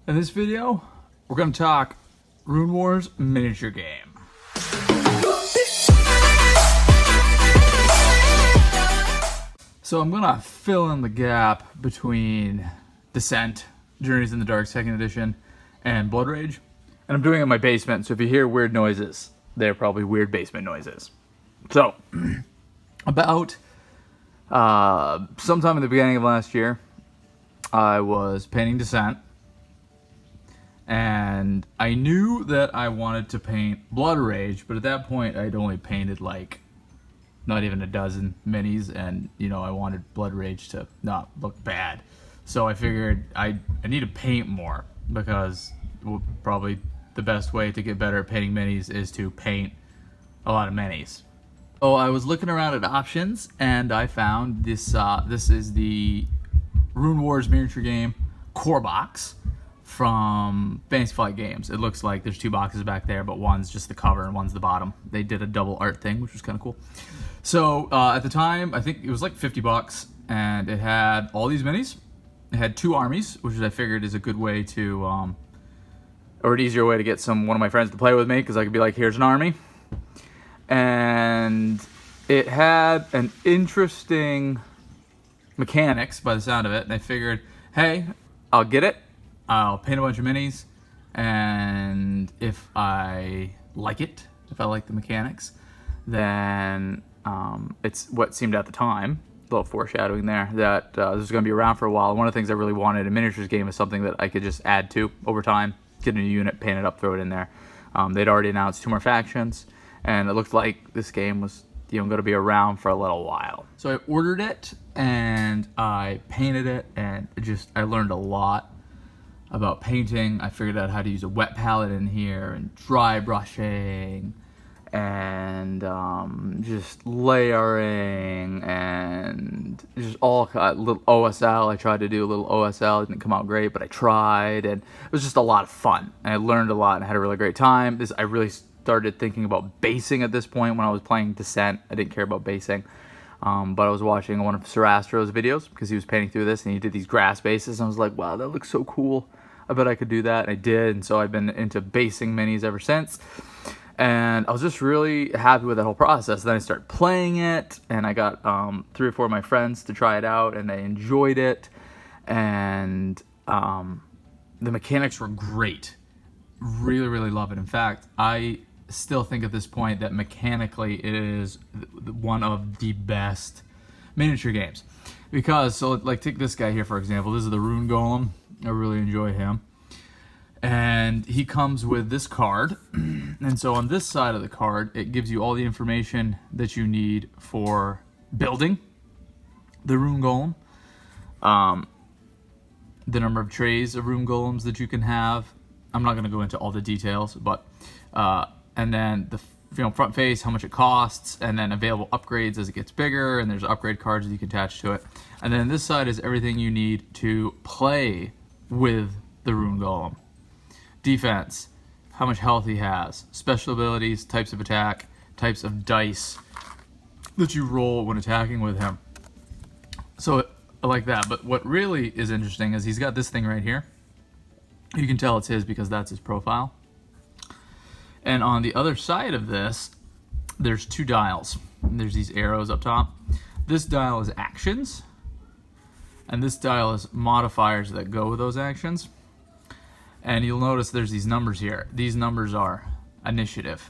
In this video, we're going to talk Runewars miniature game. So I'm going to fill in the gap between Descent, Journeys in the Dark 2nd Edition, and Blood Rage. And I'm doing it in my basement, so if you hear weird noises, they're probably weird basement noises. So, about sometime in the beginning of last year, I was painting Descent. And I knew that I wanted to paint Blood Rage, but at that point I'd only painted like not even a dozen minis, and I wanted Blood Rage to not look bad. So I figured I need to paint more, because probably the best way to get better at painting minis is to paint a lot of minis. So I was looking around at options, and I found this. This is the Runewars miniature game core box from Fantasy Flight Games. It looks like there's two boxes back there, but one's just the cover and one's the bottom. They did a double art thing, which was kind of cool. So at the time, I think it was like $50, and it had all these minis. It had two armies, which I figured is a good way to, or an easier way to get one of my friends to play with me, because I could be like, here's an army. And it had an interesting mechanics by the sound of it, and I figured, hey, I'll get it. I'll paint a bunch of minis, and if I like it, if I like the mechanics, then it's what seemed at the time, a little foreshadowing there, that this was going to be around for a while. And one of the things I really wanted in a miniatures game is something that I could just add to over time, get a new unit, paint it up, throw it in there. They'd already announced 2 more factions, and it looked like this game was going to be around for a little while. So I ordered it, and I painted it, and I learned a lot about painting. I figured out how to use a wet palette in here, and dry brushing, and just layering, and just all little OSL. I tried to do a little OSL. It didn't come out great, but I tried, and it was just a lot of fun. And I learned a lot and had a really great time. I really started thinking about basing at this point when I was playing Descent. I didn't care about basing. But I was watching one of Sir Astro's videos, because he was painting through this, and he did these grass bases, and I was like, wow, that looks so cool. I bet I could do that, and I did, and so I've been into basing minis ever since. And I was just really happy with that whole process. Then I started playing it, and I got 3 or 4 of my friends to try it out, and they enjoyed it. And the mechanics were great. Really, really love it. In fact, I still think at this point that mechanically it is one of the best miniature games. Because, so like take this guy here for example. This is the Rune Golem. I really enjoy him. And he comes with this card. And so on this side of the card, it gives you all the information that you need for building the Rune Golem. The number of trays of Rune Golems that you can have. I'm not going to go into all the details, but and then the front face, how much it costs, and then available upgrades as it gets bigger, and there's upgrade cards that you can attach to it. And then this side is everything you need to play with the Rune Golem. Defense, how much health he has, special abilities, types of attack, types of dice that you roll when attacking with him. So I like that. But what really is interesting is he's got this thing right here. You can tell it's his because that's his profile. And on the other side of this, there's 2 dials. And there's these arrows up top. This dial is actions, and this dial is modifiers that go with those actions. And you'll notice there's these numbers here. These numbers are initiative.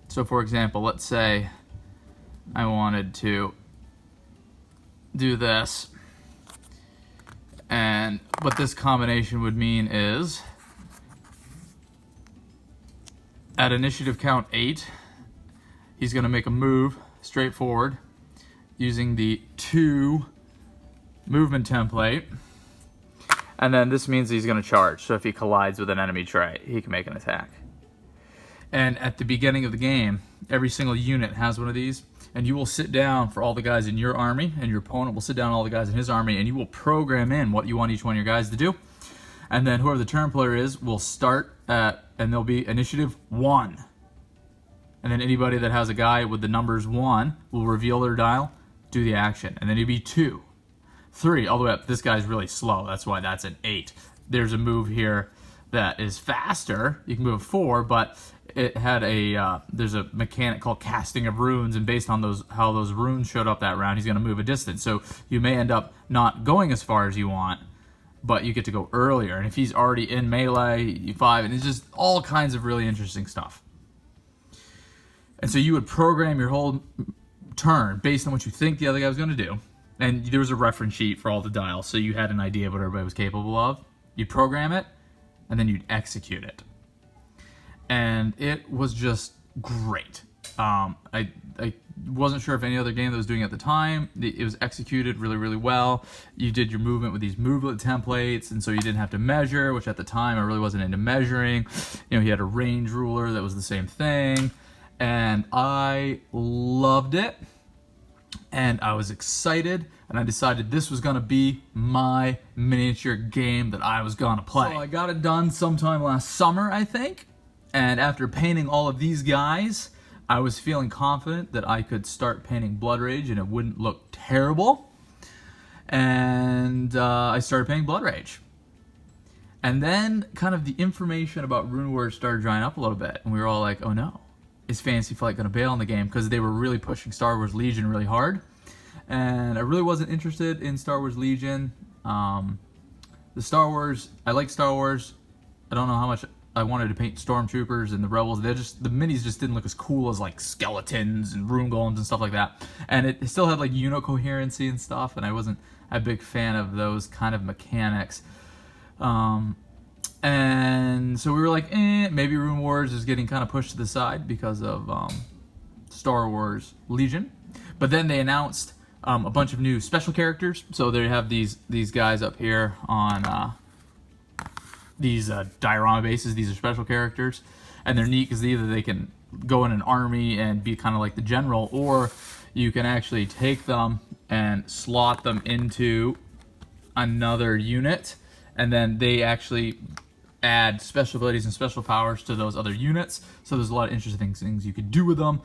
So for example, let's say I wanted to do this. And what this combination would mean is, at initiative count 8, he's going to make a move straight forward using the 2 movement template. And then this means he's going to charge. So if he collides with an enemy tray, he can make an attack. And at the beginning of the game, every single unit has one of these. And you will sit down for all the guys in your army, and your opponent will sit down all the guys in his army, and you will program in what you want each one of your guys to do. And then whoever the turn player is will start at, and there'll be initiative 1. And then anybody that has a guy with the numbers 1 will reveal their dial, do the action. And then it'll be 2, 3, all the way up. This guy's really slow. That's why that's an 8. There's a move here that is faster. You can move 4, but it had there's a mechanic called casting of runes, and based on how those runes showed up that round, he's going to move a distance. So you may end up not going as far as you want, but you get to go earlier. And if he's already in melee, you 5, and it's just all kinds of really interesting stuff. And so you would program your whole turn based on what you think the other guy was going to do. And there was a reference sheet for all the dials, so you had an idea of what everybody was capable of. You'd program it, and then you'd execute it. And it was just great. I wasn't sure if any other game that was doing it at the time. It was executed really, really well. You did your movement with these movelet templates, and so you didn't have to measure, which at the time I really wasn't into measuring. You know, he had a range ruler that was the same thing, and I loved it. And I was excited, and I decided this was going to be my miniature game that I was going to play. So I got it done sometime last summer, I think. And after painting all of these guys, I was feeling confident that I could start painting Blood Rage and it wouldn't look terrible. And I started painting Blood Rage. And then kind of the information about Runewars started drying up a little bit. And we were all like, oh no, is Fantasy Flight going to bail on the game? Because they were really pushing Star Wars Legion really hard. And I really wasn't interested in Star Wars Legion. I like Star Wars. I don't know how much I wanted to paint Stormtroopers and the Rebels. The minis just didn't look as cool as like skeletons and rune golems and stuff like that. And it still had like unit coherency and stuff, and I wasn't a big fan of those kind of mechanics. And so we were like, maybe Runewars is getting kind of pushed to the side because of Star Wars Legion. But then they announced a bunch of new special characters. So they have these guys up here on these diorama bases. These are special characters, and they're neat because either they can go in an army and be kind of like the general, or you can actually take them and slot them into another unit, and then they actually add special abilities and special powers to those other units. So there's a lot of interesting things you could do with them.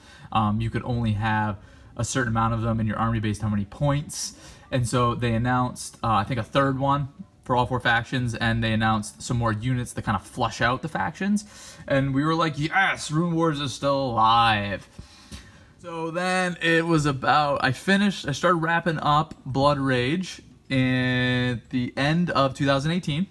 You could only have a certain amount of them in your army based on how many points. And so they announced, I think, a third one for all 4 factions, and they announced some more units to kind of flush out the factions. And we were like, yes, Runewars is still alive. So then it was about, I started wrapping up Blood Rage at the end of 2018.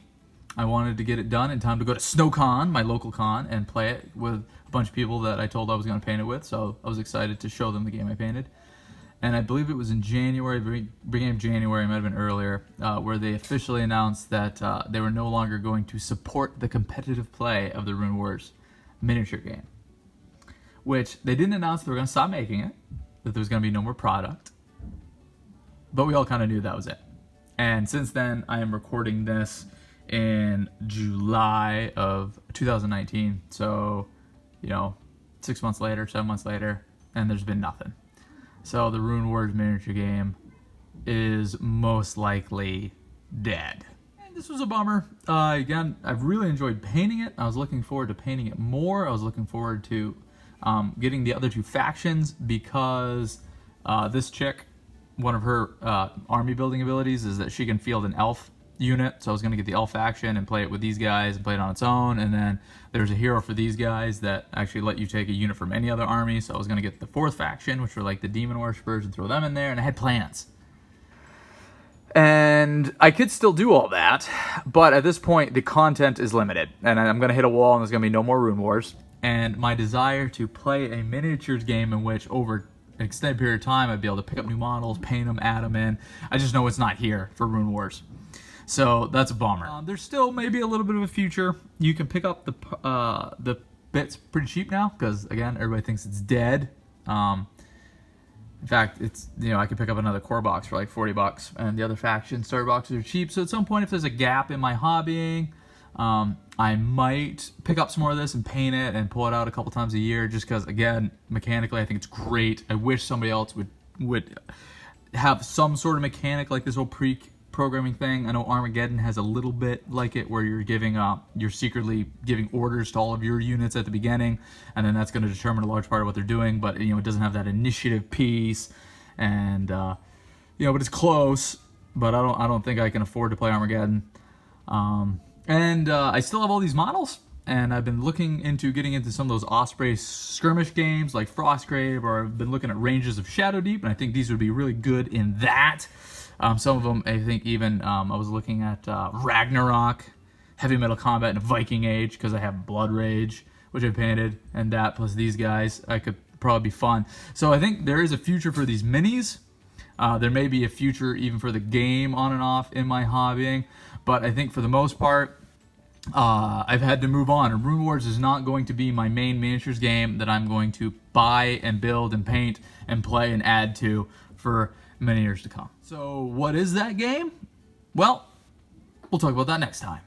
I wanted to get it done in time to go to SnowCon, my local con, and play it with a bunch of people that I told I was going to paint it with. So I was excited to show them the game I painted. And I believe it was in January, beginning of January, it might have been earlier, where they officially announced that they were no longer going to support the competitive play of the Runewars miniature game. Which they didn't announce they were going to stop making it, that there was going to be no more product. But we all kind of knew that was it. And since then, I am recording this in July of 2019. So, 6 months later, 7 months later, and there's been nothing. So the Runewars miniature game is most likely dead. And this was a bummer. Again, I've really enjoyed painting it. I was looking forward to painting it more. I was looking forward to getting the other 2 factions, because this chick, one of her army building abilities is that she can field an elf unit. So I was going to get the elf faction and play it with these guys and play it on its own. And then there's a hero for these guys that actually let you take a unit from any other army. So I was going to get the 4th faction, which were like the demon worshippers, and throw them in there. And I had plans. And I could still do all that, but at this point the content is limited, and I'm going to hit a wall, and there's going to be no more Runewars. And my desire to play a miniatures game in which over an extended period of time I'd be able to pick up new models, paint them, add them in, I just know it's not here for Runewars. So that's a bummer. There's still maybe a little bit of a future. You can pick up the bits pretty cheap now, because again, everybody thinks it's dead. In fact, it's, I could pick up another core box for like $40, and the other faction starter boxes are cheap. So at some point, if there's a gap in my hobbying, I might pick up some more of this and paint it and pull it out a couple times a year, just because, again, mechanically I think it's great. I wish somebody else would have some sort of mechanic like this whole pre-programming thing. I know Armageddon has a little bit like it, where you're secretly giving orders to all of your units at the beginning, and then that's going to determine a large part of what they're doing. But it doesn't have that initiative piece, and but it's close. But I don't think I can afford to play Armageddon. And I still have all these models, and I've been looking into getting into some of those Osprey skirmish games like Frostgrave, or I've been looking at Ranges of Shadowdeep, and I think these would be really good in that. Some of them, I think even, I was looking at Ragnarok, Heavy Metal Combat, and Viking Age, because I have Blood Rage, which I painted, and that, plus these guys, I could probably be fun. So I think there is a future for these minis. There may be a future even for the game on and off in my hobbying, but I think for the most part, I've had to move on. And Runewars is not going to be my main miniatures game that I'm going to buy and build and paint and play and add to for many years to come. So what is that game? Well, we'll talk about that next time.